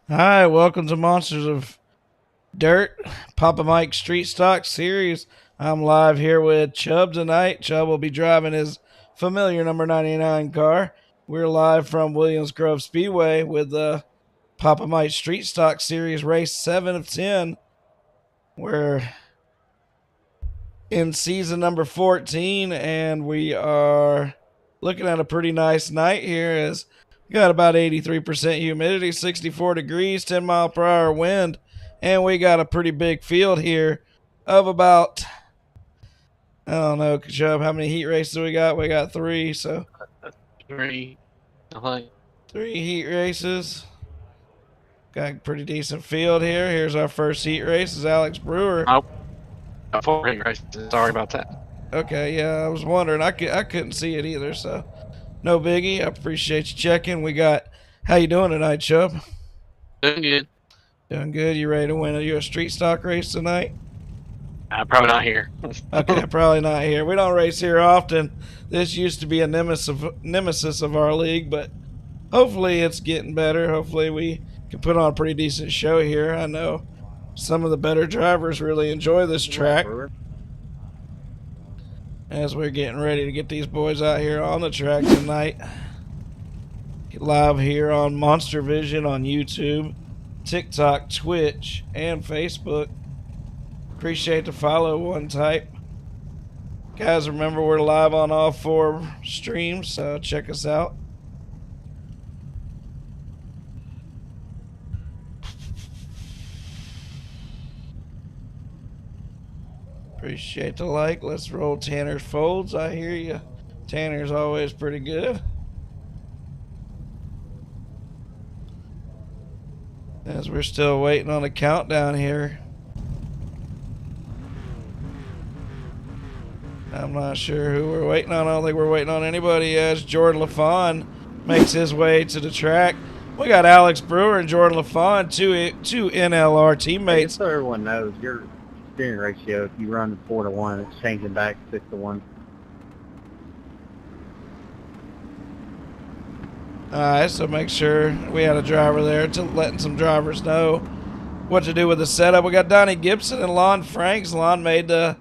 Hi, welcome to Monsters of Dirt, Papa Mike Street Stock Series. I'm live here with Chubb tonight. Chubb will be driving his familiar number 99 car. We're live from Williams Grove Speedway with the Papa Mike Street Stock Series race 7 of 10. We're in season number 14, and we are looking at a pretty nice night here as we got about 83% humidity, 64 degrees, 10 mile per hour wind, and we got a pretty big field here of about, I don't know, Chubb, how many heat races we got? We got 3, so 3. I think 3 heat races. Got a pretty decent field here. Here's our first heat race. Is Alex Brewer. Oh, 4 heat races. Sorry about that. Okay, yeah, I was wondering. I couldn't see it either, so no biggie. I appreciate you checking. We got, how you doing tonight, Chubb? Doing good. Doing good. You ready to win a street stock race tonight? I'm probably not here. Okay, probably not here. We don't race here often. This used to be a nemesis of our league, but hopefully it's getting better. Hopefully we can put on a pretty decent show here. I know some of the better drivers really enjoy this track. As we're getting ready to get these boys out here on the track tonight. Live here on Monster Vision on YouTube, TikTok, Twitch, and Facebook. Appreciate the follow one type. Guys, remember we're live on all 4 streams, so check us out. Appreciate the like. Let's roll Tanner's folds. I hear you. Tanner's always pretty good. As we're still waiting on the countdown here. I'm not sure who we're waiting on. I don't think we're waiting on anybody as Jordan LaFawn makes his way to the track. We got Alex Brewer and Jordan LaFawn, two NLR teammates. So everyone knows your steering ratio, if you run 4-to-1, it's changing back to 6-to-1. Alright, so make sure we had a driver there to letting some drivers know what to do with the setup. We got Donnie Gibson and Lon Franks. Lon made the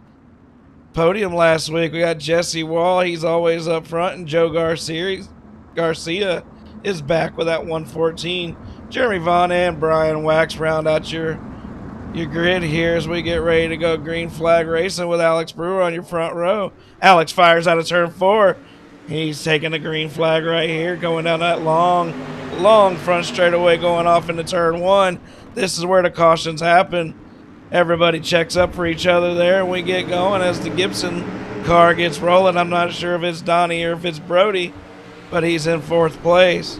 podium last week. We got Jesse Wall. He's always up front. And Joe Garcia is back with that 114. Jeremy Vaughn and Brian Wax round out your grid here as we get ready to go green flag racing with Alex Brewer on your front row. Alex fires out of turn 4. He's taking the green flag right here, going down that long front straightaway, going off into turn 1. This is where the cautions happen. Everybody checks up for each other there, and we get going as the Gibson car gets rolling. I'm not sure if it's Donnie or if it's Brody, but he's in 4th place.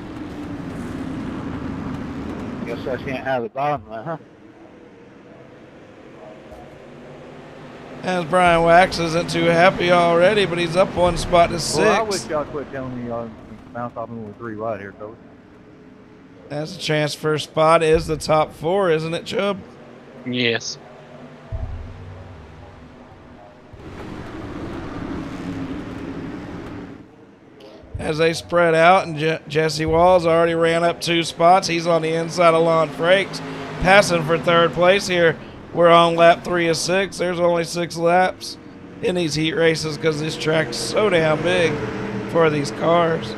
Guess I can't have the bottom there, huh? As Brian Wax isn't too happy already, but he's up 1 spot to 6. Well, I wish y'all quit telling me y'all bounce off with 3 right here, coach. As the transfer spot is the top 4, isn't it, Chubb? Yes. As they spread out, and Jesse Walls already ran up 2 spots. He's on the inside of Lon Frakes, passing for 3rd place here. We're on lap 3 of 6. There's only 6 laps in these heat races because this track's so damn big for these cars.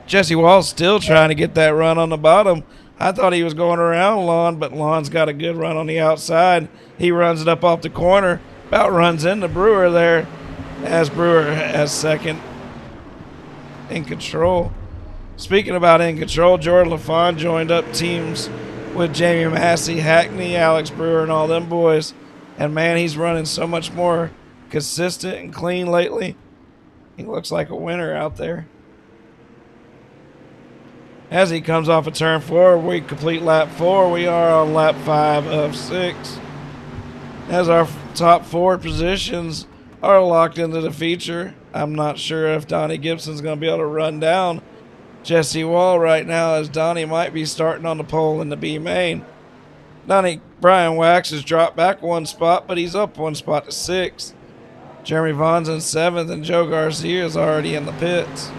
Jesse Wall's still trying to get that run on the bottom. I thought he was going around Lon, but Lon's got a good run on the outside. He runs it up off the corner, about runs into Brewer there, as Brewer has 2nd in control. Speaking about in control, Jordan LaFawn joined up teams with Jamie Massey, Hackney, Alex Brewer, and all them boys. And, man, he's running so much more consistent and clean lately. He looks like a winner out there. As he comes off of turn 4, we complete lap 4. We are on lap 5 of 6. As our top 4 positions are locked into the feature, I'm not sure if Donnie Gibson's going to be able to run down Jesse Wall right now, as Donnie might be starting on the pole in the B main. Brian Wax has dropped back 1 spot, but he's up 1 spot to 6th. Jeremy Vaughn's in 7th, and Joe Garcia is already in the pits.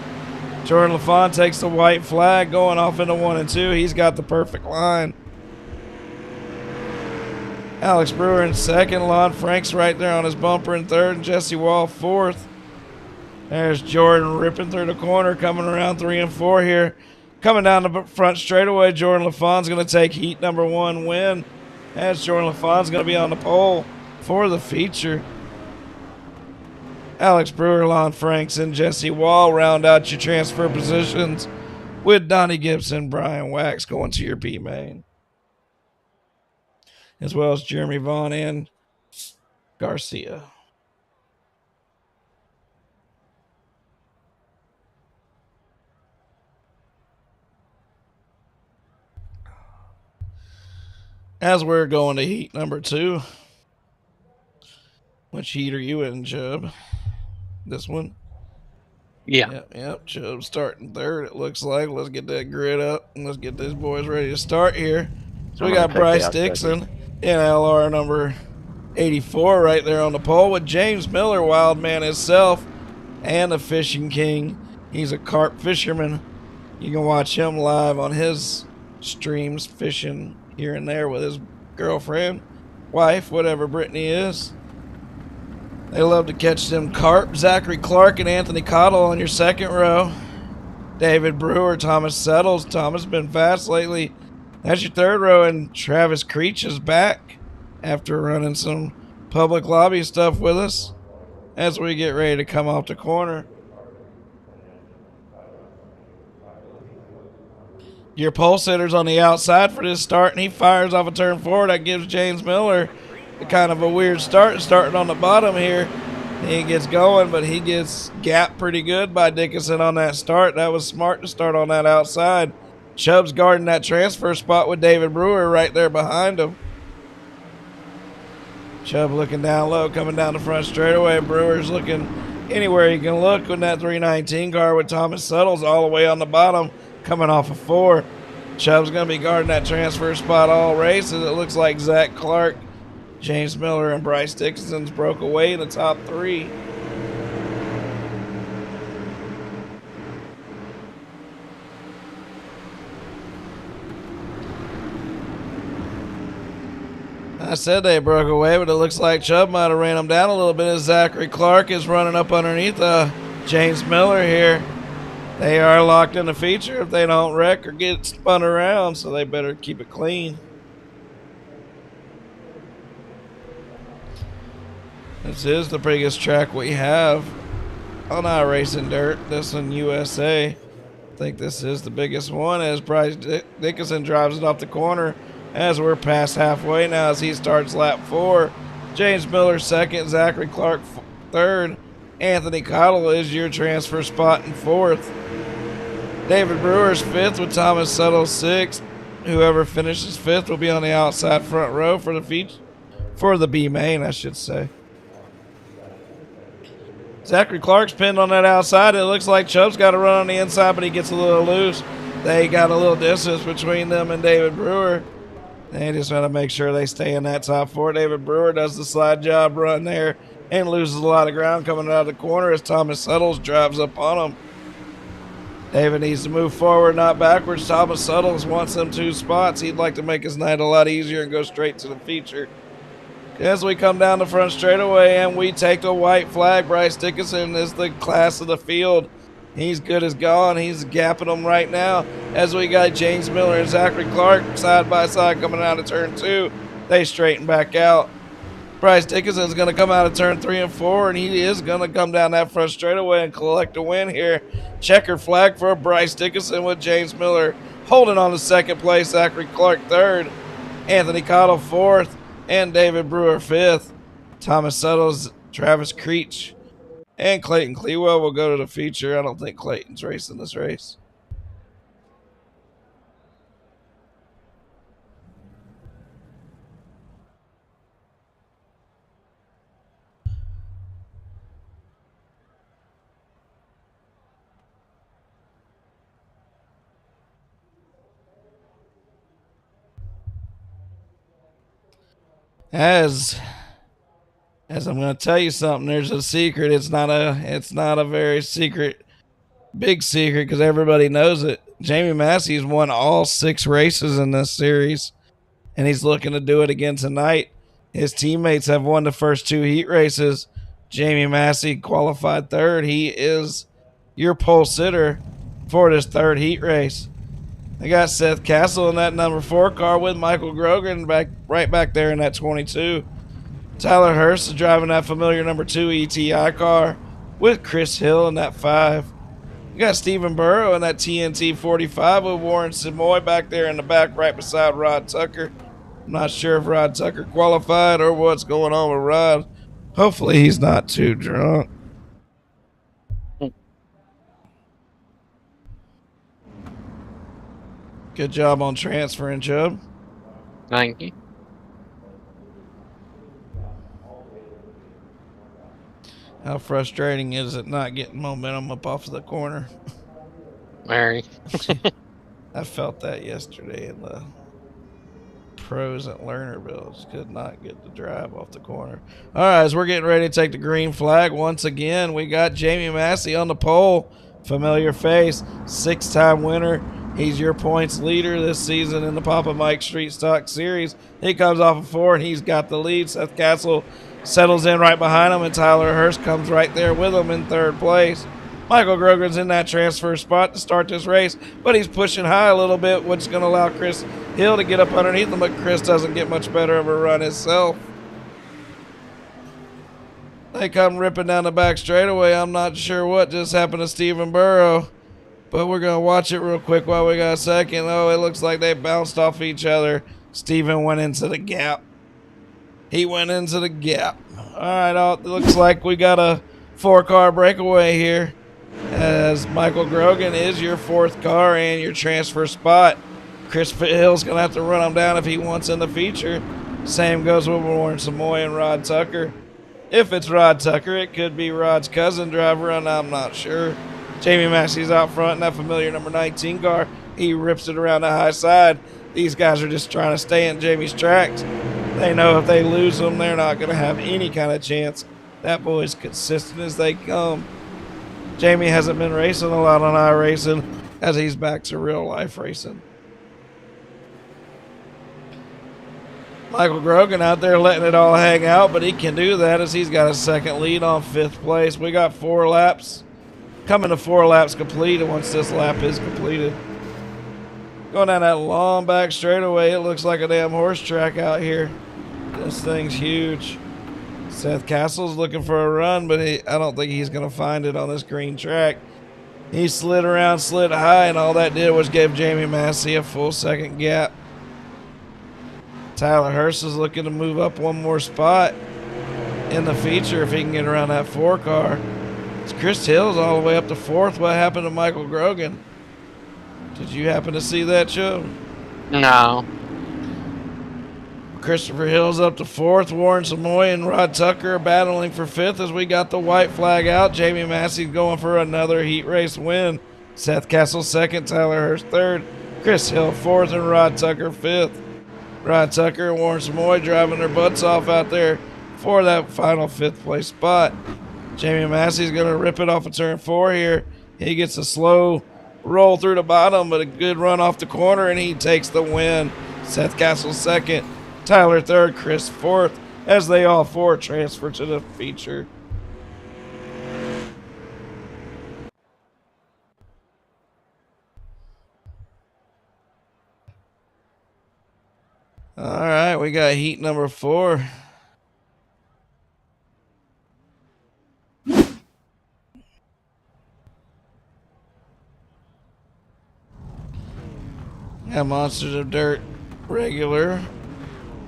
Jordan LaFon takes the white flag, going off into 1 and 2. He's got the perfect line. Alex Brewer in 2nd. Lon Franks right there on his bumper in 3rd. And Jesse Wall 4th. There's Jordan ripping through the corner, coming around 3 and 4 here. Coming down the front straightaway, Jordan LaFon's going to take heat number 1 win. As Jordan LaFon's going to be on the pole for the feature. Alex Brewer, Lon Franks, and Jesse Wall round out your transfer positions, with Donnie Gibson, Brian Wax going to your B main, as well as Jeremy Vaughn and Garcia. As we're going to heat number 2, which heat are you in, Chubb? This one? Yeah. Yep. Chubb starting 3rd, it looks like. Let's get that grid up and let's get these boys ready to start here. So we got Bryce Dixon in LR number 84 right there on the pole, with James Miller, wild man himself, and the Fishing King. He's a carp fisherman. You can watch him live on his streams, fishing here and there with his girlfriend, wife, whatever Brittany is. They love to catch them carp. Zachary Clark and Anthony Cottle on your 2nd row. David Brewer, Thomas Settles. Thomas been fast lately. That's your 3rd row, and Travis Creech is back after running some public lobby stuff with us as we get ready to come off the corner. Your pole sitter's on the outside for this start, and he fires off a turn 4. That gives James Miller kind of a weird start, starting on the bottom here. He gets going, but he gets gapped pretty good by Dickinson on that start. That was smart to start on that outside. Chubb's guarding that transfer spot with David Brewer right there behind him. Chubb looking down low, coming down the front straightaway. Brewer's looking anywhere he can look with that 319 car, with Thomas Settles all the way on the bottom, coming off of 4. Chubb's going to be guarding that transfer spot all races. It looks like Zach Clark, James Miller, and Bryce Dixon's broke away in the top 3. I said they broke away, but it looks like Chubb might have ran them down a little bit as Zachary Clark is running up underneath James Miller here. They are locked in the feature if they don't wreck or get spun around, so they better keep it clean. This is the biggest track we have on iRacing Dirt. This in USA. I think this is the biggest one, as Bryce Dickinson drives it off the corner as we're past halfway now as he starts lap 4. James Miller 2nd, Zachary Clark 3rd. Anthony Cottle is your transfer spot in 4th. David Brewer's 5th with Thomas Settles 6th. Whoever finishes 5th will be on the outside front row for the feature, for the B main, I should say. Zachary Clark's pinned on that outside. It looks like Chubb's got to run on the inside, but he gets a little loose. They got a little distance between them and David Brewer. They just want to make sure they stay in that top 4. David Brewer does the slide job run there and loses a lot of ground coming out of the corner as Thomas Settles drives up on him. David needs to move forward, not backwards. Thomas Settles wants them 2 spots. He'd like to make his night a lot easier and go straight to the feature. As we come down the front straightaway and we take the white flag, Bryce Dickinson is the class of the field. He's good as gone. He's gapping them right now as we got James Miller and Zachary Clark side by side coming out of turn 2. They straighten back out. Bryce Dickinson is going to come out of turn 3 and 4, and he is going to come down that front straightaway and collect a win here. Checker flag for Bryce Dickinson with James Miller holding on to 2nd place, Zachary Clark 3rd, Anthony Cottle 4th, and David Brewer 5th. Thomas Settles, Travis Creech And Clayton Clewell will go to the feature. I don't think Clayton's racing this race. As I'm going to tell you something, there's a secret. It's not a very big secret because everybody knows it. Jamie Massey's won all 6 races in this series, and he's looking to do it again tonight. His teammates have won the first 2 heat races. Jamie Massey qualified 3rd. He is your pole sitter for this 3rd heat race. They got Seth Castle in that number 4 car with Michael Grogan right back there in that 22. Tyler Hurst is driving that familiar number 2 ETI car with Chris Hill in that 5. You got Stephen Burrow in that TNT 45 with Warren Samoy back there in the back right beside Rod Tucker. I'm not sure if Rod Tucker qualified or what's going on with Rod. Hopefully he's not too drunk. Good job on transferring, Chubb. Thank you. How frustrating is it not getting momentum up off of the corner? Very. I felt that yesterday in the pros at Lernerville. Just could not get the drive off the corner. All right, as we're getting ready to take the green flag once again, we got Jamie Massey on the pole. Familiar face, 6-time winner. He's your points leader this season in the Papa Mike Street Stock Series. He comes off of 4, and he's got the lead. Seth Castle settles in right behind him, and Tyler Hurst comes right there with him in 3rd place. Michael Grogan's in that transfer spot to start this race, but he's pushing high a little bit, which is going to allow Chris Hill to get up underneath him, but Chris doesn't get much better of a run himself. They come ripping down the back straightaway. I'm not sure what just happened to Stephen Burrow, but we're going to watch it real quick while we got a second. Oh, it looks like they bounced off each other. Stephen went into the gap. He went into the gap. All right, it looks like we got a 4-car breakaway here, as Michael Grogan is your 4th car and your transfer spot. Chris Hill's going to have to run him down if he wants in the feature. Same goes with Warren Samoy and Rod Tucker. If it's Rod Tucker, it could be Rod's cousin driver, and I'm not sure. Jamie Massey's out front in that familiar number 19 car. He rips it around the high side. These guys are just trying to stay in Jamie's tracks. They know if they lose them, they're not going to have any kind of chance. That boy's consistent as they come. Jamie hasn't been racing a lot on iRacing as he's back to real life racing. Michael Grogan out there letting it all hang out, but he can do that as he's got a 2nd lead on 5th place. We got 4 laps. Coming to 4 laps completed once this lap is completed. Going down that long back straightaway, it looks like a damn horse track out here. This thing's huge. Seth Castle's looking for a run, but I don't think he's going to find it on this green track. He slid around, slid high, and all that did was give Jamie Massey a full 2nd gap. Tyler Hurst is looking to move up 1 more spot in the feature if he can get around that 4 car. It's Chris Hill's all the way up to 4th. What happened to Michael Grogan? Did you happen to see that, show? No. Christopher Hill's up to 4th. Warren Samoy and Rod Tucker are battling for 5th as we got the white flag out. Jamie Massey's going for another heat race win. Seth Castle 2nd, Tyler Hurst 3rd, Chris Hill 4th, and Rod Tucker 5th. Rod Tucker and Warren Samoy driving their butts off out there for that final 5th place spot. Jamie Massey's going to rip it off of turn 4 here. He gets a slow roll through the bottom, but a good run off the corner, and he takes the win. Seth Castle 2nd, Tyler 3rd, Chris 4th, as they all 4 transfer to the feature. All right, we got heat number 4. Got Monsters of Dirt regular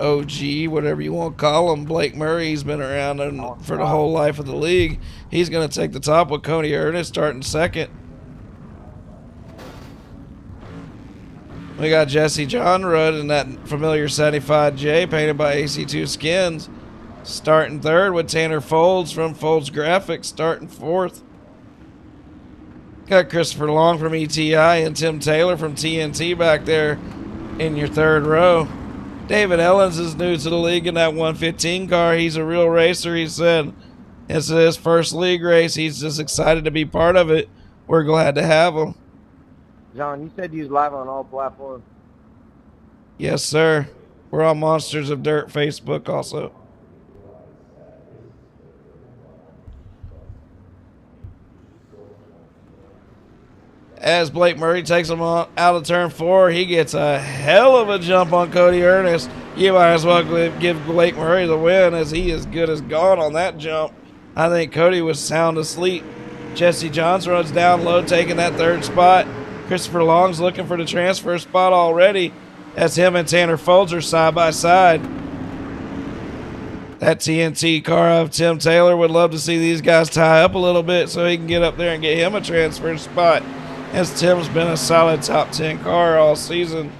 OG, whatever you want to call him. Blake Murray, he's been around for the whole life of the league. He's going to take the top with Cody Ernest starting second. We got Jesse John Rudd in that familiar 75J painted by AC2 Skins starting third, with Tanner Folds from Folds Graphics starting fourth. Got Christopher Long from ETI and Tim Taylor from TNT back there in your third row. David Ellens is new to the league in that 115 car. He's a real racer, he said. It's his first league race. He's just excited to be part of it. We're glad to have him. John, you said you was live on all platforms. Yes, sir. We're on Monsters of Dirt Facebook also. As Blake Murray takes him out of turn 4, he gets a hell of a jump on Cody Ernest. You might as well give Blake Murray the win, as he is good as gone on that jump. I think Cody was sound asleep. Jesse Johns runs down low, taking that third spot. Christopher Long's looking for the transfer spot already, as him and Tanner Folds are side by side. That TNT car of Tim Taylor would love to see these guys tie up a little bit so he can get up there and get him a transfer spot, as Tim's been a solid top 10 car all season.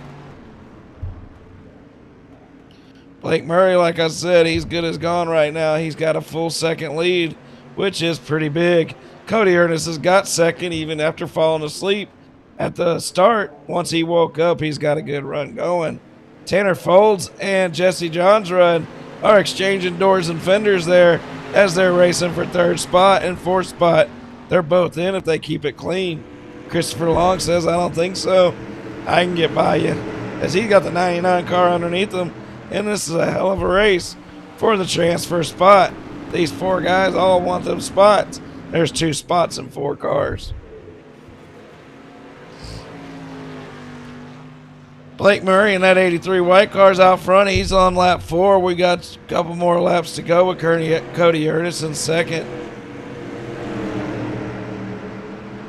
Blake Murray, like I said, he's good as gone right now. He's got a full second lead, which is pretty big. Cody Ernest has got second even after falling asleep at the start. Once he woke up, he's got a good run going. Tanner Folds and Jesse Johns Rudd are exchanging doors and fenders there as they're racing for third spot and fourth spot. They're both in if they keep it clean. Christopher Long says, I don't think so. I can get by you, as he got the 99 car underneath him, and this is a hell of a race for the transfer spot. These 4 guys all want them spots. There's 2 spots in 4 cars. Blake Murray in that 83 white car's out front. He's on lap 4. We got a couple more laps to go with Cody Ernest in second.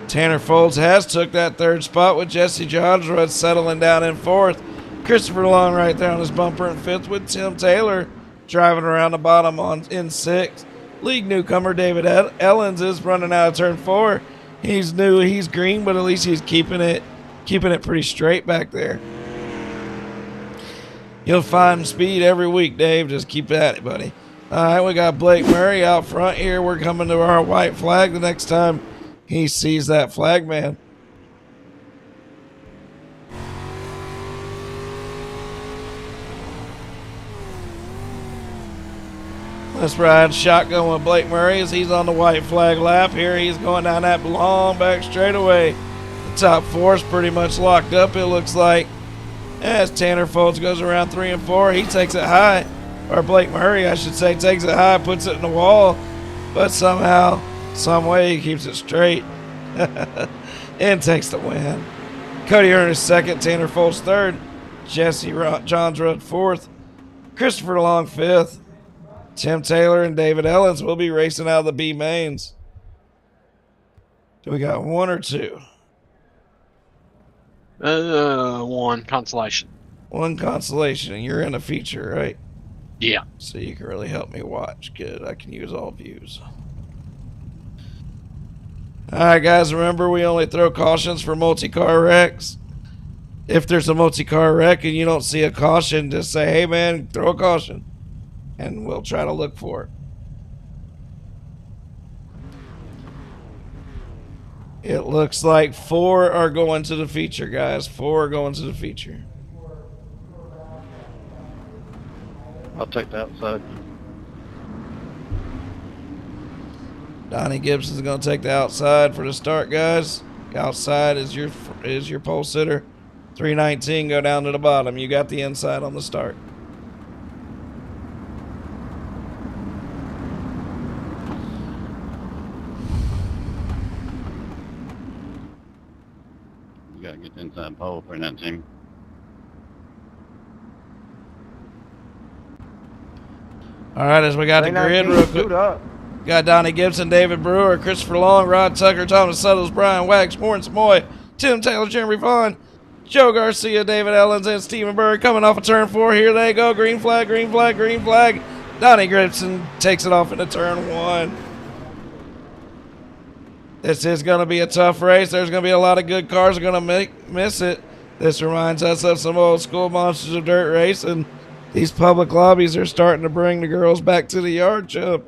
Tanner Folds has took that third spot with Jesse Johns Rudd settling down in fourth. Christopher Long right there on his bumper in fifth, with Tim Taylor driving around the bottom in sixth. League newcomer David Ellens is running out of turn 4. He's new, he's green, but at least he's keeping it pretty straight back there. You'll find speed every week, Dave. Just keep at it, buddy. All right, we got Blake Murray out front here. We're coming to our white flag the next time he sees that flag man. Let's ride shotgun with Blake Murray as he's on the white flag lap here. He's going down that long back straightaway. The top 4 is pretty much locked up, it looks like. As Tanner Folds goes around 3 and 4, he takes it high. Or Blake Murray, I should say, takes it high, puts it in the wall. But somehow, some way, he keeps it straight. And takes the win. Cody Ernest second, Tanner Folds third. Jesse Johns Rudd fourth. Christopher Long fifth. Tim Taylor and David Ellens will be racing out of the B mains. Do we got 1 or 2? 1 consolation. 1 consolation, and you're in a feature, right? Yeah. So you can really help me watch. Good. I can use all views. All right, guys, remember we only throw cautions for multi-car wrecks. If there's a multi-car wreck and you don't see a caution, just say, hey, man, throw a caution, and we'll try to look for it. It looks like 4 are going to the feature, guys. 4 are going to the feature. I'll take the outside. Donnie Gibson's going to take the outside for the start, guys. Outside is your pole sitter. 319, go down to the bottom. You got the inside on the start. You gotta get the inside pole for that team. All right, as we got the grid real quick. Got Donnie Gibson, David Brewer, Christopher Long, Rod Tucker, Thomas Suttles, Brian Wax, Warren Samoy, Tim Taylor, Jeremy Vaughn, Joe Garcia, David Ellens, and Stephen Burr coming off of turn 4. Here they go. Green flag, green flag, green flag. Donnie Gibson takes it off into turn 1. This is going to be a tough race. There's going to be a lot of good cars that are going to miss it. This reminds us of some old school Monsters of Dirt racing. These public lobbies are starting to bring the girls back to the yard, Chip.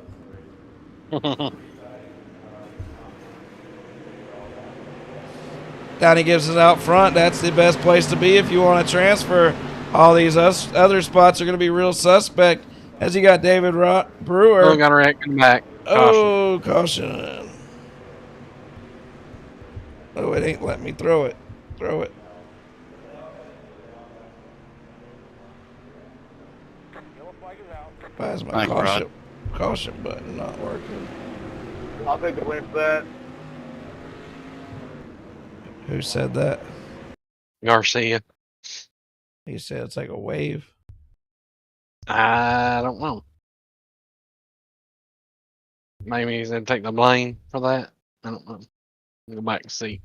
Donnie Gibson's out front. That's the best place to be if you want to transfer. All these other spots are going to be real suspect. As you got David Brewer. Oh, got a wreck in the back. Oh, caution. Oh, it ain't letting me throw it. Throw it. Why is my caution button not working? I'll take the win for that. Who said that? Garcia. He said it's like a wave. I don't know. Maybe he's going to take the blame for that. I don't know. Go back and see.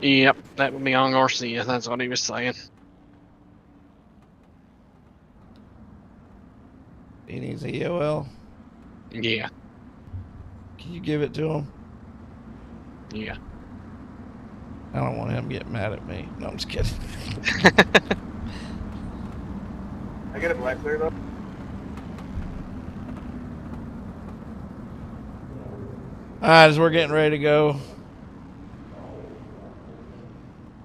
Yep, that would be on Garcia. That's what he was saying. He needs a EOL. Yeah. Can you give it to him? Yeah. I don't want him getting mad at me. No, I'm just kidding. I get a black clear though. Alright, as we're getting ready to go.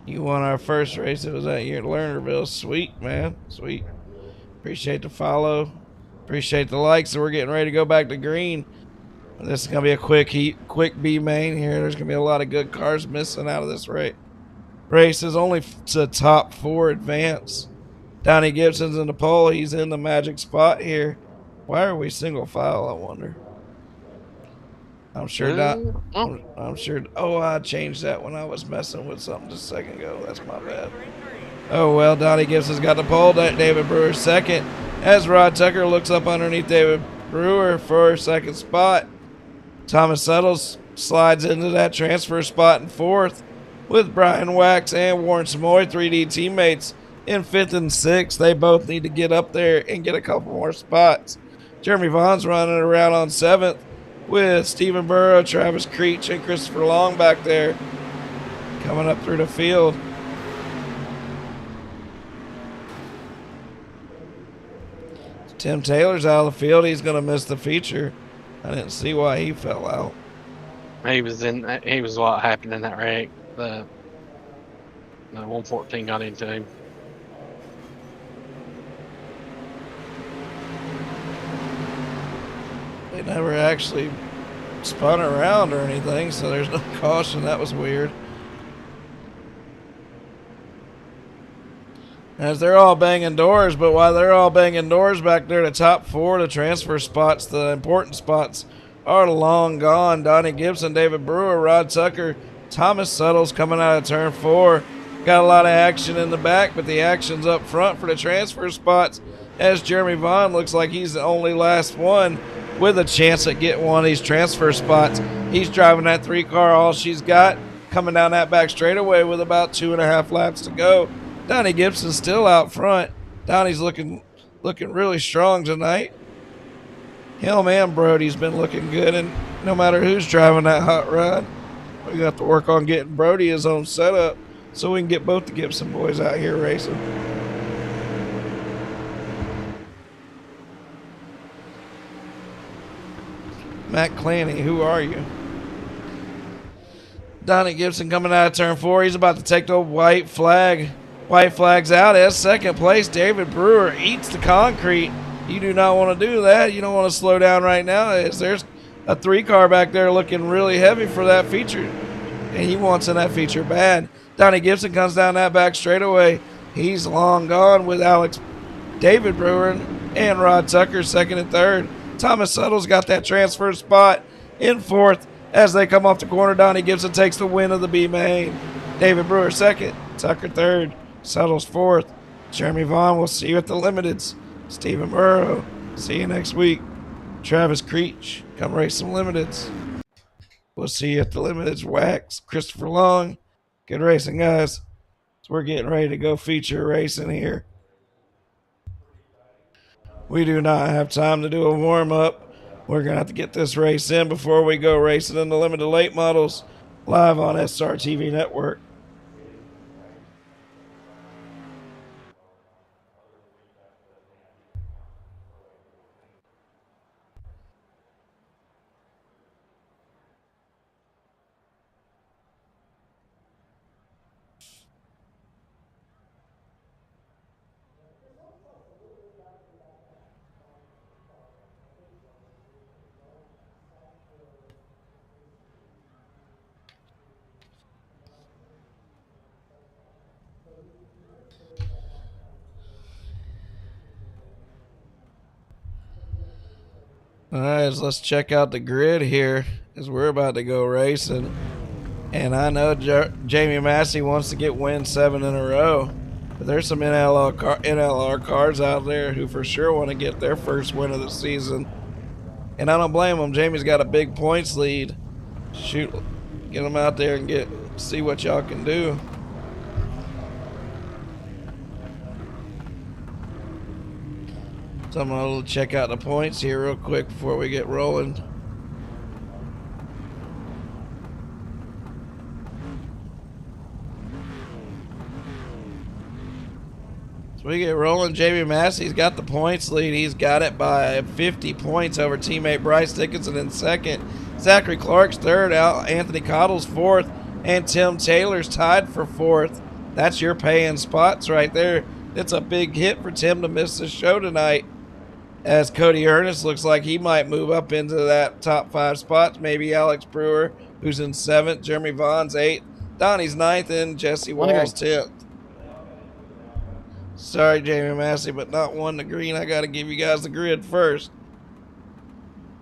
You won our first race. It was that year at Lernerville. Sweet, man. Sweet. Appreciate the follow. Appreciate the likes. So we're getting ready to go back to green. This is going to be a quick B main here. There's going to be a lot of good cars missing out of this race. Race is only to top 4 advance. Donnie Gibson's in the pole. He's in the magic spot here. Why are we single file, I wonder? I'm sure I'm sure. Oh, I changed that when I was messing with something just a second ago. That's my bad. Oh, well, Donnie Gibson's got the pole. David Brewer second. As Rod Tucker looks up underneath David Brewer for second spot. Thomas Settles slides into that transfer spot in 4th with Brian Wax and Warren Samoy, 3D teammates, in 5th and 6th. They both need to get up there and get a couple more spots. Jeremy Vaughn's running around on 7th with Stephen Burrow, Travis Creech, and Christopher Long back there coming up through the field. Tim Taylor's out of the field. He's going to miss the feature. I didn't see why he fell out. He was what happened in that wreck. The 114 got into him. They never actually spun around or anything, so there's no caution. That was weird. As they're all banging doors, but while they're all banging doors back there, the top 4, the transfer spots, the important spots, are long gone. Donnie Gibson, David Brewer, Rod Tucker, Thomas Settles coming out of turn 4. Got a lot of action in the back, but the action's up front for the transfer spots, as Jeremy Vaughn looks like he's the only last one with a chance at getting one of these transfer spots. He's driving that 3 car, all she's got, coming down that back straightaway with about 2.5 laps to go. Donnie Gibson's still out front. Donnie's looking really strong tonight. Him and Brody's been looking good, and no matter who's driving that hot rod, we got to work on getting Brody his own setup so we can get both the Gibson boys out here racing. Matt Clanny, who are you? Donnie Gibson coming out of turn 4. He's about to take the white flag. White flag's out as second place. David Brewer eats the concrete. You do not want to do that. You don't want to slow down right now, as there's a 3 car back there looking really heavy for that feature, and he wants in that feature bad. Donnie Gibson comes down that back straightaway. He's long gone with David Brewer and Rod Tucker second and third. Thomas Settles got that transfer spot in 4th. As they come off the corner, Donnie Gibson takes the win of the B main. David Brewer second, Tucker third, Settles 4th. Jeremy Vaughn, we'll see you at the Limiteds. Stephen Burrow, see you next week. Travis Creech, come race some limiteds. We'll see you at the limiteds. Wax, Christopher Long. Good racing, guys. So we're getting ready to go feature racing here. We do not have time to do a warm-up. We're going to have to get this race in before we go racing in the limited late models live on SRTV Network. All right, so let's check out the grid here as we're about to go racing. And I know Jamie Massey wants to get win 7 in a row. But there's some NLR cars out there who for sure want to get their first win of the season. And I don't blame them. Jamie's got a big points lead. Shoot, get them out there and see what y'all can do. So I'm going to check out the points here real quick before we get rolling. So we get rolling. Jamie Massey's got the points lead. He's got it by 50 points over teammate Bryce Dickinson in second. Zachary Clark's third, Anthony Cottle's fourth, and Tim Taylor's tied for fourth. That's your paying spots right there. It's a big hit for Tim to miss the show tonight, as Cody Ernest looks like he might move up into that top 5 spots. Maybe Alex Brewer, who's in 7th, Jeremy Vaughn's 8th, Donnie's 9th, and Jesse Wall's 10th. Sorry, Jamie Massey, but not one to green. I got to give you guys the grid first.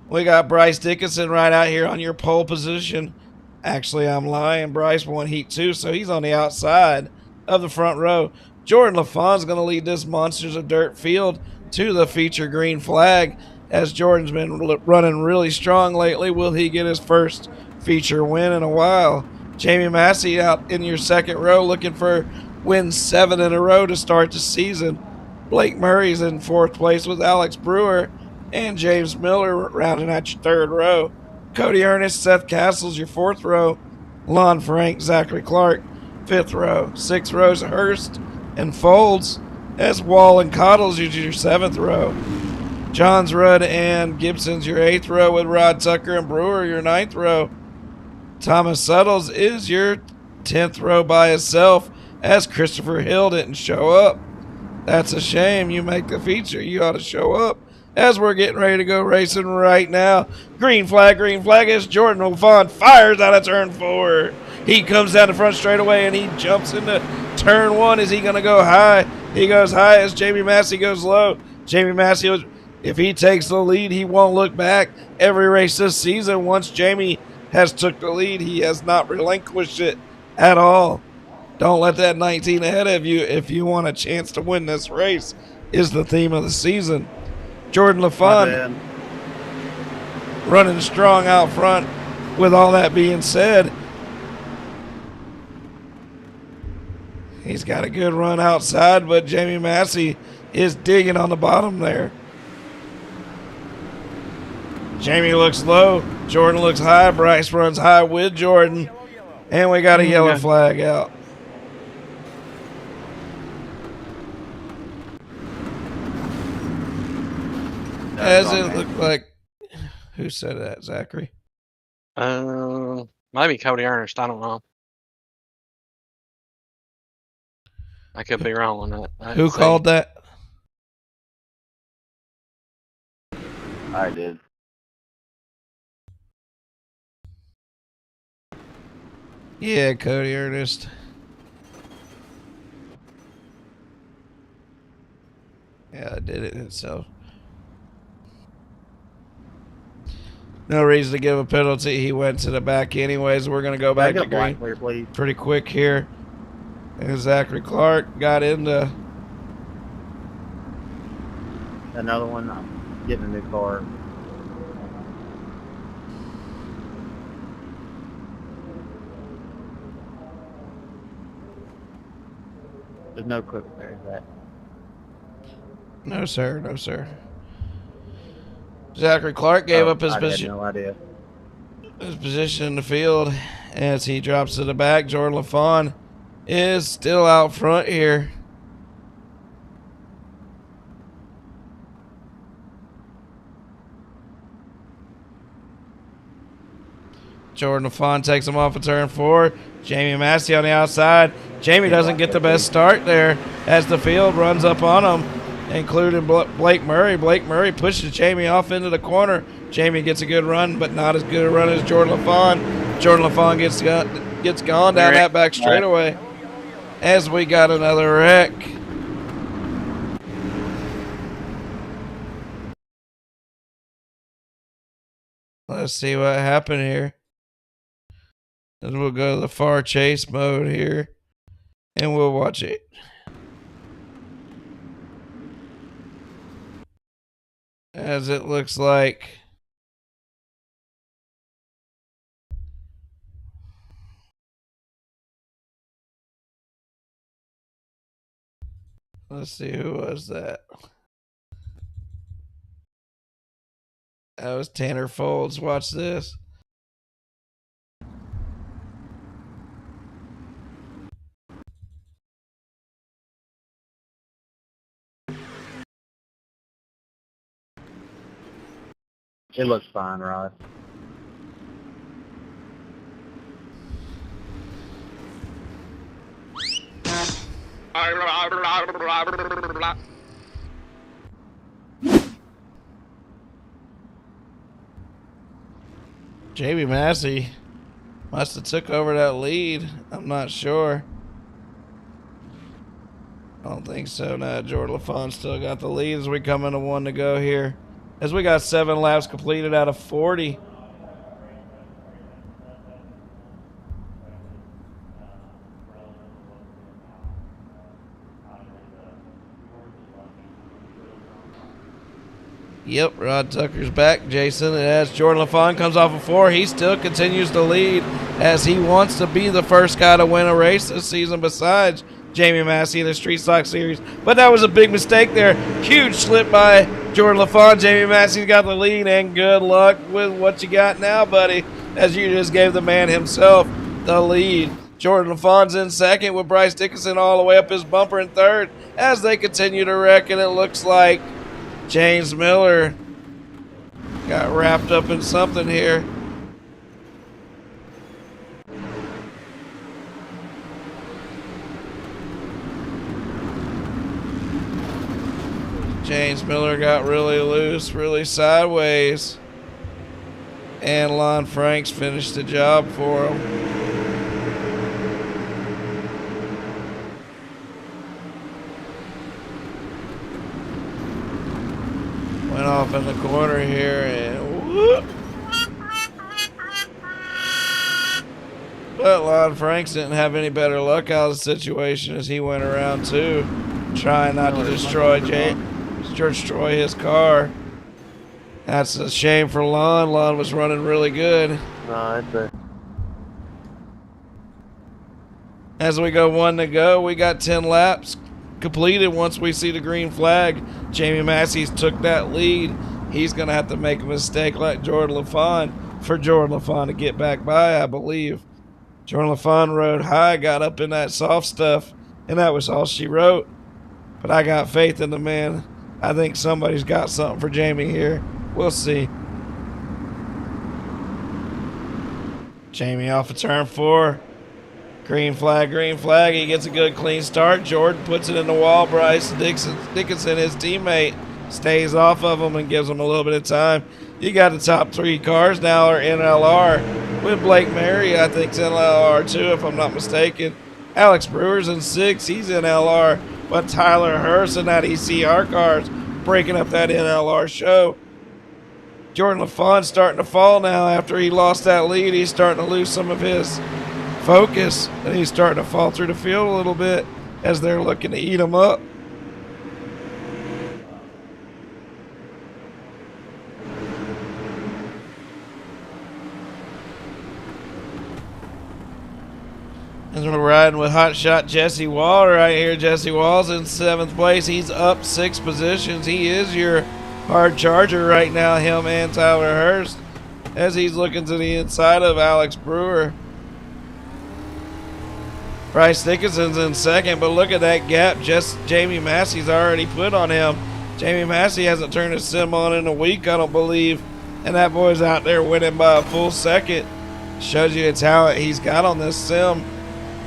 We got Bryce Dickinson right out here on your pole position. Actually, I'm lying. Bryce won Heat 2, so he's on the outside of the front row. Jordan LaFawn's going to lead this Monsters of Dirt field to the feature green flag, as Jordan's been running really strong lately. Will he get his first feature win in a while? Jamie Massey out in your second row looking for win 7 in a row to start the season. Blake Murray's in 4th place with Alex Brewer, and James Miller rounding out your 3rd row. Cody Ernest, Seth Castle's your 4th row. Lon Frank, Zachary Clark, 5th row. 6th rows Hurst and Folds, as Wall and Cottle's your 7th row. Johns Rudd and Gibson's your 8th row, with Rod Tucker and Brewer your 9th row. Thomas Suttles is your 10th row by himself, as Christopher Hill didn't show up. That's a shame. You make the feature, you ought to show up, as we're getting ready to go racing right now. Green flag as Jordan LaFawn fires out of turn 4. He comes down the front straightaway and he jumps into turn 1. Is he going to go high? He goes high as Jamie Massey goes low. Jamie Massey, if he takes the lead, he won't look back. Every race this season, once Jamie has took the lead, he has not relinquished it at all. Don't let that 19 ahead of you if you want a chance to win this race, is the theme of the season. Jordan LaFawn running strong out front. With all that being said, he's got a good run outside, but Jamie Massey is digging on the bottom there. Jamie looks low. Jordan looks high. Bryce runs high with Jordan. And we got a yellow flag out. As it looked like, who said that, Zachary? Maybe Cody Ernest. I don't know. I could be wrong on that. Who called that? I did. Yeah, Cody Ernest. Yeah, I did it itself. No reason to give a penalty. He went to the back anyways. We're going to go back to green please. pretty quick here. And Zachary Clark got into... Another one. I'm getting a new car. There's no clip there, is that? No, sir. No, sir. Zachary Clark gave up his I had position. no idea. His position in the field as he drops to the back. Jordan LaFawn is still out front here. Jordan LaFawn takes him off of turn 4. Jamie Massey on the outside. Jamie doesn't get the best start there as the field runs up on him, including Blake Murray. Blake Murray pushes Jamie off into the corner. Jamie gets a good run, but not as good a run as Jordan LaFawn. Jordan LaFawn gets gone down that back straightaway as we got another wreck. Let's see what happened here. And we'll go to the far chase mode here, and we'll watch it. As it looks like let's see, who was that? That was Tanner Folds. Watch this. It looks fine, Rod. Jamie Massey must have took over that lead. I'm not sure. I don't think so. No, Jordan LaFawn still got the lead as we come into 1 to go here. As we got 7 laps completed out of 40. Yep, Rod Tucker's back, Jason. And as Jordan LaFawn comes off of 4, he still continues to lead as he wants to be the first guy to win a race this season besides Jamie Massey in the Street Stock Series. But that was a big mistake there. Huge slip by Jordan LaFawn. Jamie Massey's got the lead, and good luck with what you got now, buddy, as you just gave the man himself the lead. Jordan LaFawn's in second with Bryce Dickinson all the way up his bumper in third as they continue to wreck, and it looks like James Miller got wrapped up in something here. James Miller got really loose, really sideways. And Lon Franks finished the job for him. Went off in the corner here and whoop. But Lon Franks didn't have any better luck out of the situation as he went around too, trying not to destroy his car. That's a shame for Lon. Lon was running really good. No, it's a As we go 1 to go, we got 10 laps completed once we see the green flag. Jamie Massey's took that lead. He's going to have to make a mistake like Jordan LaFawn for Jordan LaFawn to get back by, I believe. Jordan LaFawn rode high, got up in that soft stuff, and that was all she wrote. But I got faith in the man. I think somebody's got something for Jamie here. We'll see. Jamie off of turn 4. Green flag, green flag. He gets a good clean start. Jordan puts it in the wall. Bryce Dickinson, his teammate, stays off of him and gives him a little bit of time. You got the top 3 cars now are NLR with Blake Murray. I think it's NLR too, if I'm not mistaken. Alex Brewer's in 6. He's NLR. But Tyler Hurst and that ECR car's breaking up that NLR show. Jordan LaFawn's starting to fall now after he lost that lead. He's starting to lose some of his focus, and he's starting to fall through the field a little bit as they're looking to eat him up. As we're riding with hot shot Jesse Wall right here. Jesse Wall's in 7th place. He's up 6 positions. He is your hard charger right now, him and Tyler Hurst, as he's looking to the inside of Alex Brewer. Bryce Dickinson's in 2nd, but look at that gap just Jamie Massey's already put on him. Jamie Massey hasn't turned his sim on in a week, I don't believe, and that boy's out there winning by a full second. Shows you the talent he's got on this sim.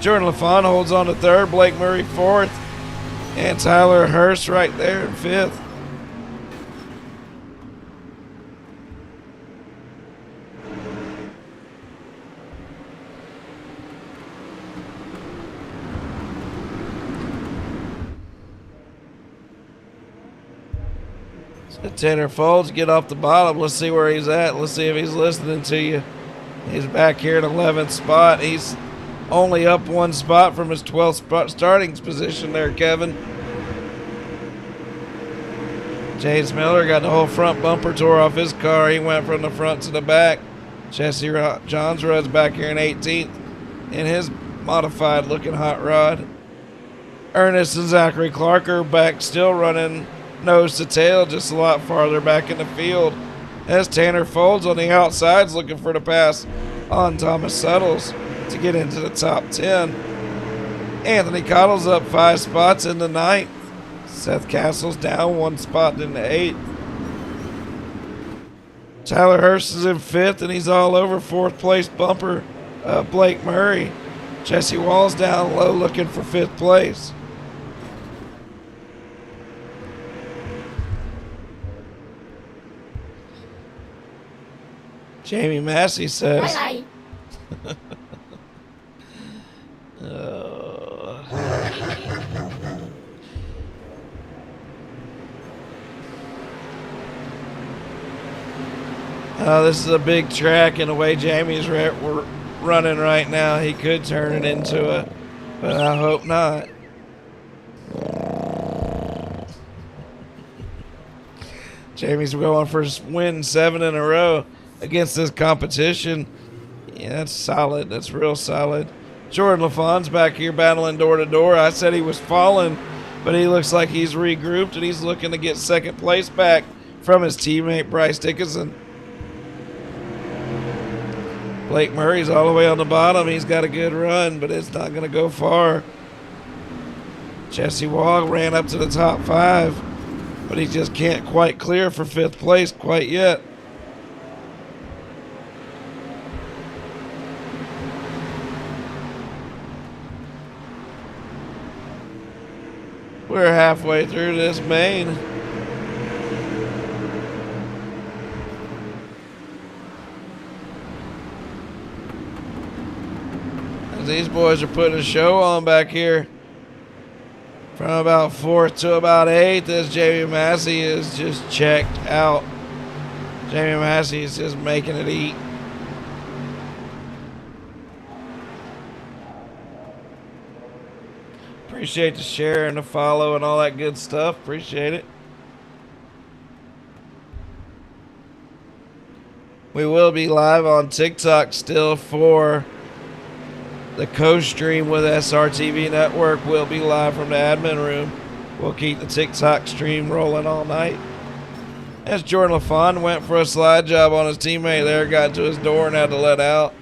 Jordan LaFawn holds on to 3rd, Blake Murray 4th, and Tyler Hurst right there in 5th. So Tanner Folds get off the bottom. Let's see where he's at. Let's see if he's listening to you. He's back here in 11th spot. He's only up 1 spot from his 12th spot starting position there, Kevin. James Miller got the whole front bumper tore off his car. He went from the front to the back. Jesse Johns runs back here in 18th in his modified looking hot rod. Ernest and Zachary Clark are back still running nose to tail, just a lot farther back in the field. As Tanner Folds on the outside's looking for the pass on Thomas Suttles to get into the top 10. Anthony Cottle's up 5 spots in the 9th. Seth Castle's down 1 spot in the 8th. Tyler Hurst is in 5th, and he's all over 4th place bumper Blake Murray. Jesse Wall's down low looking for 5th place. Jamie Massey says, this is a big track, and the way Jamie's running right now, he could turn it into a, but I hope not. Jamie's going for win 7 in a row against this competition. Yeah, that's solid. That's real solid. Jordan LaFawn's back here battling door to door. I said he was falling, but he looks like he's regrouped, and he's looking to get 2nd place back from his teammate Bryce Dickinson. Blake Murray's all the way on the bottom. He's got a good run, but it's not going to go far. Jesse Wall ran up to the top 5, but he just can't quite clear for 5th place quite yet. We're halfway through this main. As these boys are putting a show on back here. From about 4th to about 8th, as Jamie Massey is just checked out. Jamie Massey is just making it eat. Appreciate the share and the follow and all that good stuff. Appreciate it. We will be live on TikTok still for the co-stream with SRTV Network. We'll be live from the admin room. We'll keep the TikTok stream rolling all night. As Jordan LaFawn went for a slide job on his teammate there, got to his door and had to let out.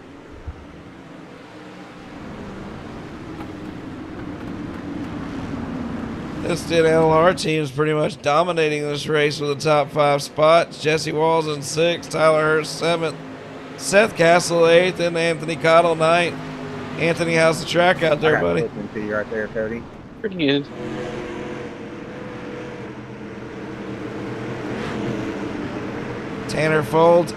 This LR team is pretty much dominating this race with the top 5 spots. Jesse Wall's in 6th, Tyler Hurst 7th, Seth Castle 8th, and Anthony Cottle 9th. Anthony, how's the track out there, buddy? Listening to you right there, Cody. Pretty good. Tanner Folds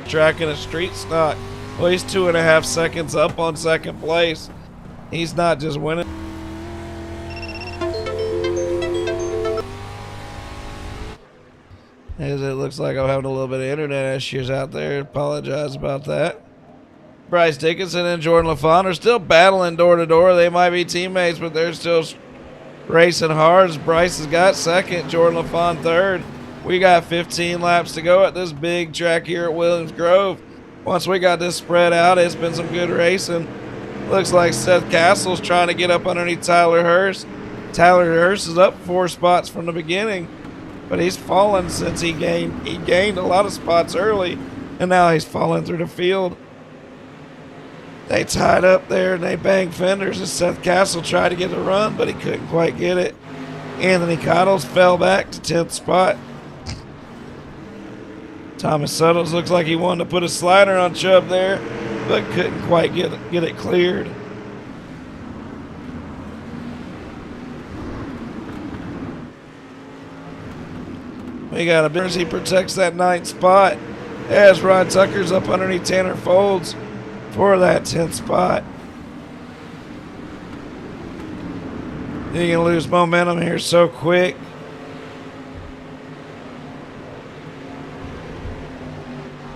tracking a street stock. Well, he's 2.5 seconds up on 2nd place. He's not just winning. As it looks like I'm having a little bit of internet issues out there. Apologize about that. Bryce Dickinson and Jordan LaFawn are still battling door to door. They might be teammates, but they're still racing hard. Bryce has got 2nd, Jordan LaFawn 3rd. We got 15 laps to go at this big track here at Williams Grove. Once we got this spread out, it's been some good racing. Looks like Seth Castle's trying to get up underneath Tyler Hurst. Tyler Hurst is up 4 spots from the beginning, but he's fallen since he gained a lot of spots early, and now he's falling through the field. They tied up there and they banged fenders, and Seth Castle tried to get the run, but he couldn't quite get it. Anthony Cottles fell back to 10th spot. Thomas Suttles looks like he wanted to put a slider on Chubb there, but couldn't quite get it cleared. We got a Burns. He protects that 9th spot as Rod Tucker's up underneath Tanner Folds for that 10th spot. You can lose momentum here so quick.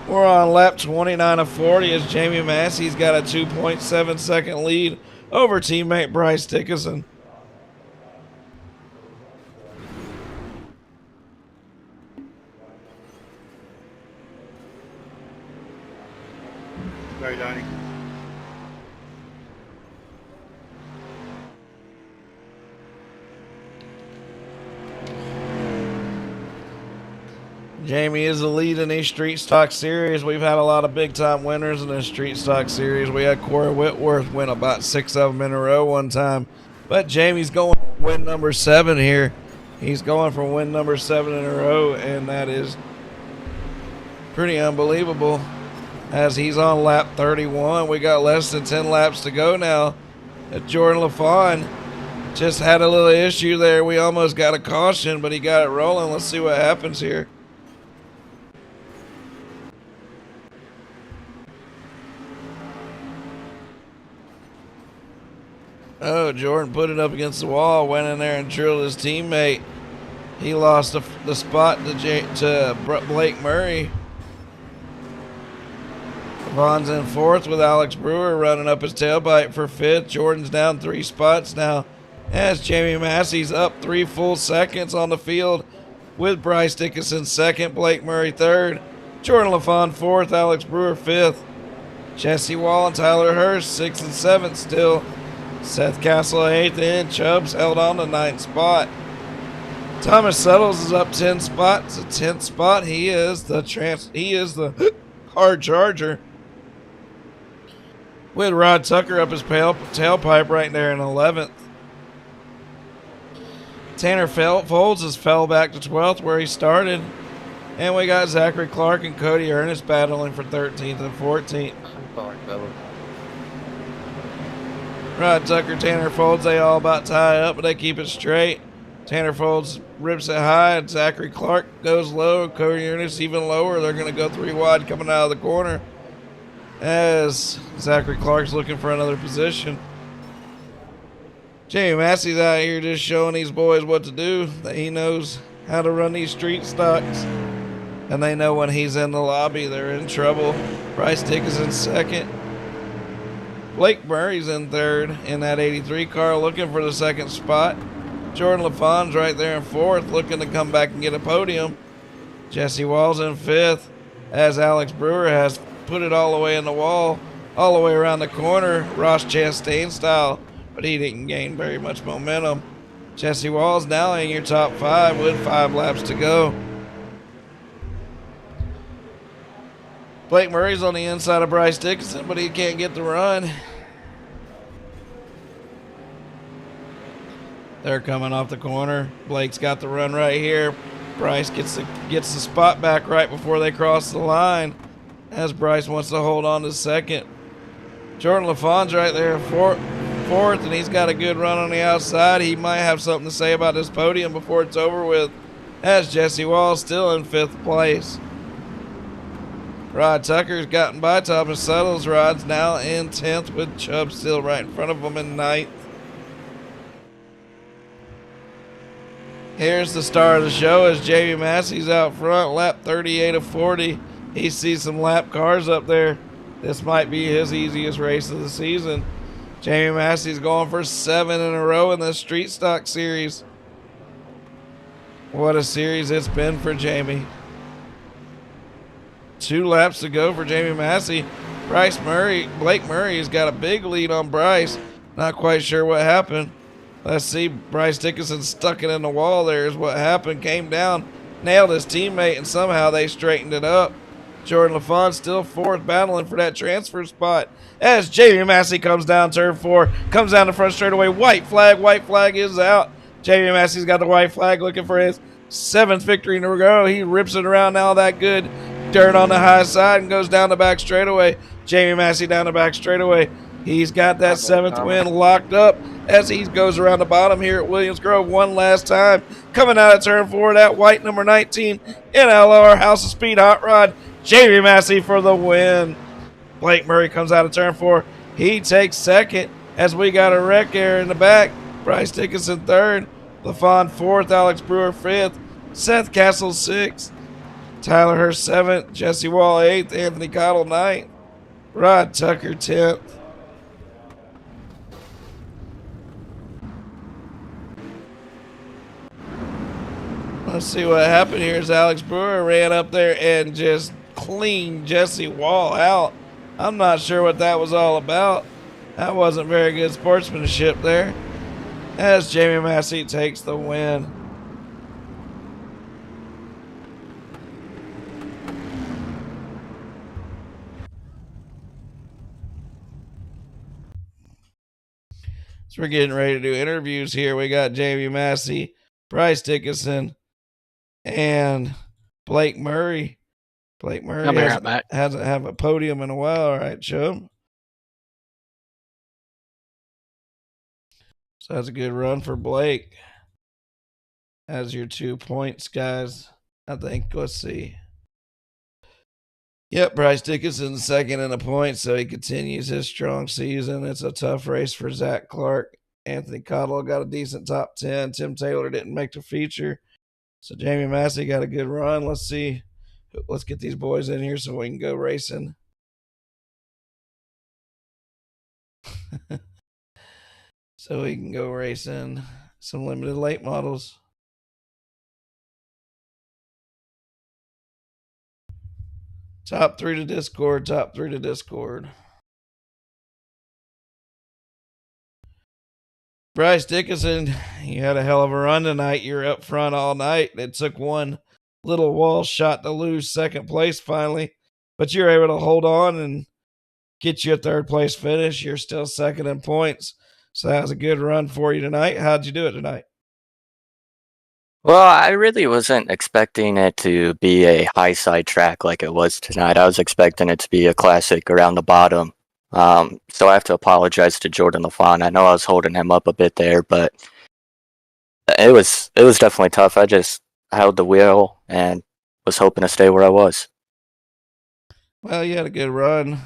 We're on lap 29 of 40 as Jamie Massey's got a 2.7 second lead over teammate Bryce Dickinson. Sorry, Donnie. Jamie is the lead in these Street Stock Series. We've had a lot of big-time winners in this Street Stock Series. We had Corey Whitworth win about 6 of them in a row one time. But Jamie's going for win number 7 here. He's going for win number 7 in a row, and that is pretty unbelievable as he's on lap 31. We got less than 10 laps to go now. Jordan LaFawn just had a little issue there. We almost got a caution, but he got it rolling. Let's see what happens here. Oh, Jordan put it up against the wall, went in there and drilled his teammate. He lost the spot to Blake Murray. Vaughn's in 4th with Alex Brewer running up his tailpipe for 5th. Jordan's down 3 spots now as Jamie Massey's up 3 full seconds on the field with Bryce Dickinson 2nd, Blake Murray 3rd, Jordan LaFawn 4th, Alex Brewer 5th, Jesse Wall and Tyler Hurst 6th and 7th still. Seth Castle 8th, and Chubbs held on to 9th spot. Thomas Suttles is up 10 spots. The 10th spot, he is the hard charger. With Rod Tucker up his tailpipe right there in 11th. Tanner Folds has fell back to 12th where he started. And we got Zachary Clark and Cody Ernest battling for 13th and 14th. Rod Tucker, Tanner Folds, they all about tie up, but they keep it straight. Tanner Folds rips it high, and Zachary Clark goes low. Cody Ernest even lower. They're going to go 3 wide coming out of the corner as Zachary Clark's looking for another position. Jamie Massey's out here just showing these boys what to do. That he knows how to run these street stocks, and they know when he's in the lobby, they're in trouble. Bryce Dickinson's 2nd. Blake Murray's in 3rd in that 83 car looking for the 2nd spot. Jordan LaFawn's right there in 4th looking to come back and get a podium. Jesse Wall's in 5th as Alex Brewer has put it all the way in the wall, all the way around the corner, Ross Chastain style, but he didn't gain very much momentum. Jesse Wall's now in your top 5 with 5 laps to go. Blake Murray's on the inside of Bryce Dickinson, but he can't get the run. They're coming off the corner. Blake's got the run right here. Bryce gets the spot back right before they cross the line as Bryce wants to hold on to 2nd. Jordan LaFawn's right there 4th, and he's got a good run on the outside. He might have something to say about this podium before it's over with as Jesse Wall's still in 5th place. Rod Tucker's gotten by Thomas Suttles. Rod's now in 10th with Chubb still right in front of him in 9th. Here's the star of the show as Jamie Massey's out front, lap 38 of 40. He sees some lap cars up there. This might be his easiest race of the season. Jamie Massey's going for 7 in a row in the Street Stock Series. What a series it's been for Jamie. 2 laps to go for Jamie Massey. Blake Murray has got a big lead on Bryce. Not quite sure what happened. Let's see. Bryce Dickinson stuck it in the wall there is what happened. Came down, nailed his teammate, and somehow they straightened it up. Jordan LaFont still fourth, battling for that transfer spot as Jamie Massey comes down turn 4, comes down the front straightaway. White flag is out. Jamie Massey's got the white flag, looking for his 7th victory in a row. He rips it around now, that good dirt on the high side, and goes down the back straightaway. Jamie Massey down the back straightaway. He's got that 7th win locked up as he goes around the bottom here at Williams Grove one last time. Coming out of turn 4, that white number 19 NLR House of Speed Hot Rod. Jamie Massey for the win. Blake Murray comes out of turn 4. He takes 2nd as we got a wreck there in the back. Bryce Dickinson 3rd. LaFont 4th. Alex Brewer 5th. Seth Castle 6th. Tyler Hurst 7th. Jesse Wall 8th. Anthony Cottle 9th. Rod Tucker 10th. Let's see what happened here as Alex Brewer ran up there and just cleaned Jesse Wall out. I'm not sure what that was all about. That wasn't very good sportsmanship there. As Jamie Massey takes the win. So we're getting ready to do interviews here. We got Jamie Massey, Bryce Dickinson, and Blake Murray. Blake Murray hasn't had a podium in a while. All right, Chubb. So that's a good run for Blake. As your 2 points, guys. I think, let's see. Yep, Bryce Dickinson 2nd in the points, so he continues his strong season. It's a tough race for Zach Clark. Anthony Cottle got a decent top 10. Tim Taylor didn't make the feature. So Jamie Massey got a good run. Let's see. Let's get these boys in here so we can go racing. So we can go racing some limited late models. Top 3 to Discord. Top 3 to Discord. Bryce Dickinson, you had a hell of a run tonight. You're up front all night. It took one little wall shot to lose 2nd place finally, but you're able to hold on and get you a 3rd place finish. You're still 2nd in points. So that was a good run for you tonight. How'd you do it tonight? Well, I really wasn't expecting it to be a high side track like it was tonight. I was expecting it to be a classic around the bottom. So I have to apologize to Jordan LaFont. I know I was holding him up a bit there, but it was definitely tough. I just held the wheel and was hoping to stay where I was. Well, you had a good run.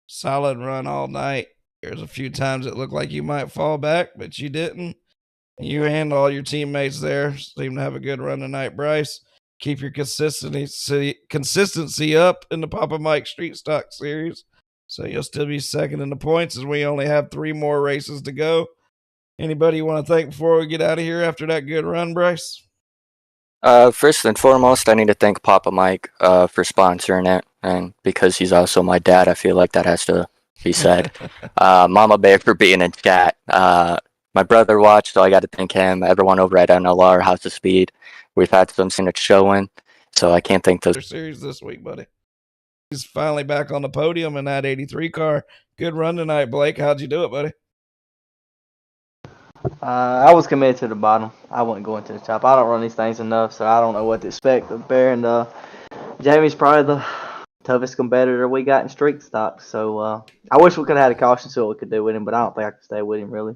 Solid run all night. There's a few times it looked like you might fall back, but you didn't. You and all your teammates there seem to have a good run tonight, Bryce. Keep your consistency up in the Papa Mike Street Stock Series. So you'll still be 2nd in the points as we only have 3 more races to go. Anybody you want to thank before we get out of here after that good run, Bryce? First and foremost, I need to thank Papa Mike for sponsoring it. And because he's also my dad, I feel like that has to be said. Mama Bear for being in chat. My brother watched, so I got to thank him. Everyone over at NLR House of Speed. We've had some units showing, so I can't thank those. Series this week, buddy. He's finally back on the podium in that 83 car. Good run tonight, Blake. How'd you do it, buddy? I was committed to the bottom. I wasn't going to the top. I don't run these things enough, so I don't know what to expect of Bear. And Jamie's probably the toughest competitor we got in street stock. So I wish we could have had a caution so what we could do with him, but I don't think I could stay with him, really.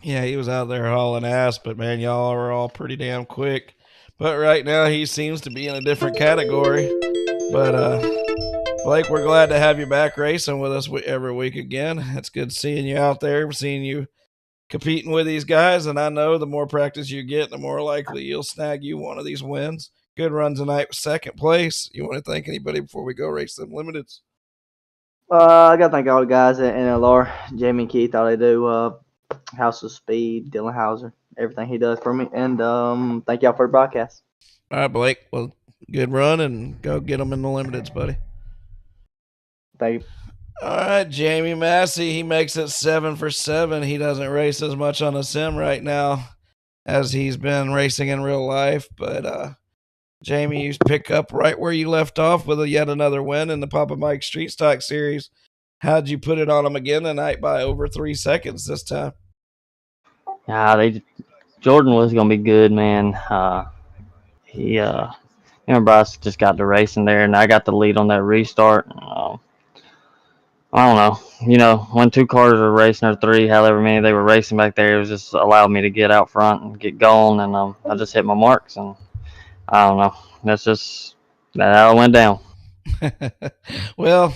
Yeah, he was out there hauling ass, but man, y'all are all pretty damn quick. But right now, he seems to be in a different category. But Blake, we're glad to have you back racing with us every week again. It's good seeing you out there, seeing you competing with these guys. And I know the more practice you get, the more likely you'll snag you one of these wins. Good run tonight, 2nd place. You want to thank anybody before we go race them limiteds? I got to thank all the guys at NLR, Jamie and Keith, all they do. House of Speed, Dylan Hauser, everything he does for me. And thank y'all for the broadcast. All right, Blake. Well, good run, and go get them in the limiteds, buddy. They All right, Jamie Massey, he makes it 7 for 7. He doesn't race as much on a sim right now as he's been racing in real life. But Jamie, you pick up right where you left off with yet another win in the Papa Mike Street Stock Series. How'd you put it on him again tonight by over 3 seconds this time? Jordan was gonna be good, man. He and Bryce just got the racing there, and I got the lead on that restart. I don't know. When 2 cars were racing or 3, however many they were racing back there, it was just allowed me to get out front and get going, and I just hit my marks, and I don't know. That's just how it went down. Well,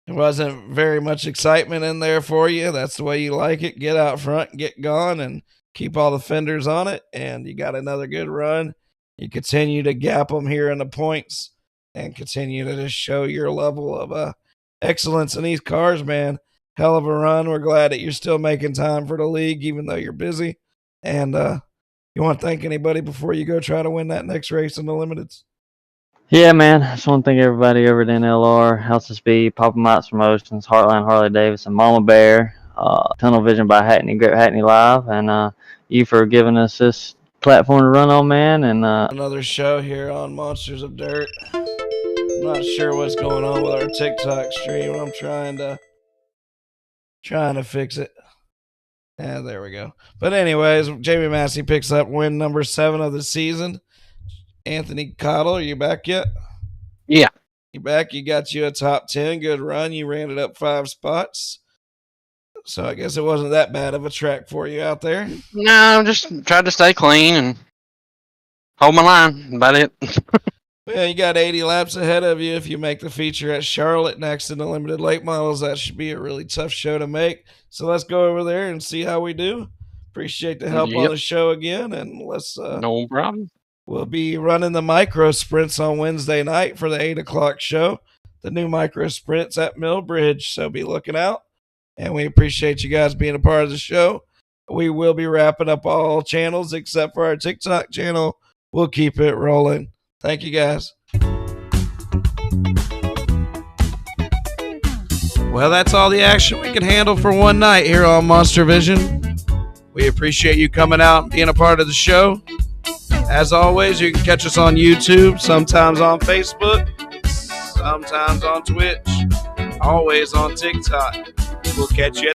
there wasn't very much excitement in there for you. That's the way you like it. Get out front, get gone, and keep all the fenders on it, and you got another good run. You continue to gap them here in the points and continue to just show your level of excellence in these cars, man. Hell of a run. We're glad that you're still making time for the league, even though you're busy. And you want to thank anybody before you go try to win that next race in the Limiteds? Yeah, man. I just want to thank everybody over at NLR, House of Speed, Papa Mike's Promotions, Heartline Harley Davidson, Mama Bear, Tunnel Vision by Hackney, Great Hackney Live, and you for giving us this platform to run on, man. And another show here on Monsters of Dirt. I'm not sure what's going on with our TikTok stream. I'm trying to fix it. Yeah, there we go. But anyways, Jamie Massey picks up win number 7 of the season. Anthony Cottle, are you back yet? Yeah. You back? You got you a top 10. Good run. You ran it up 5 spots. So I guess it wasn't that bad of a track for you out there. No, I'm just trying to stay clean and hold my line. About it. Well, you got 80 laps ahead of you if you make the feature at Charlotte next in the limited late models. That should be a really tough show to make. So let's go over there and see how we do. Appreciate the help on the show again, and let's no problem. We'll be running the micro sprints on Wednesday night for the 8 o'clock show. The new micro sprints at Millbridge, so be looking out. And we appreciate you guys being a part of the show. We will be wrapping up all channels except for our TikTok channel. We'll keep it rolling. Thank you, guys. Well, that's all the action we can handle for one night here on Monster Vision. We appreciate you coming out and being a part of the show. As always, you can catch us on YouTube, sometimes on Facebook, sometimes on Twitch, always on TikTok. We'll catch you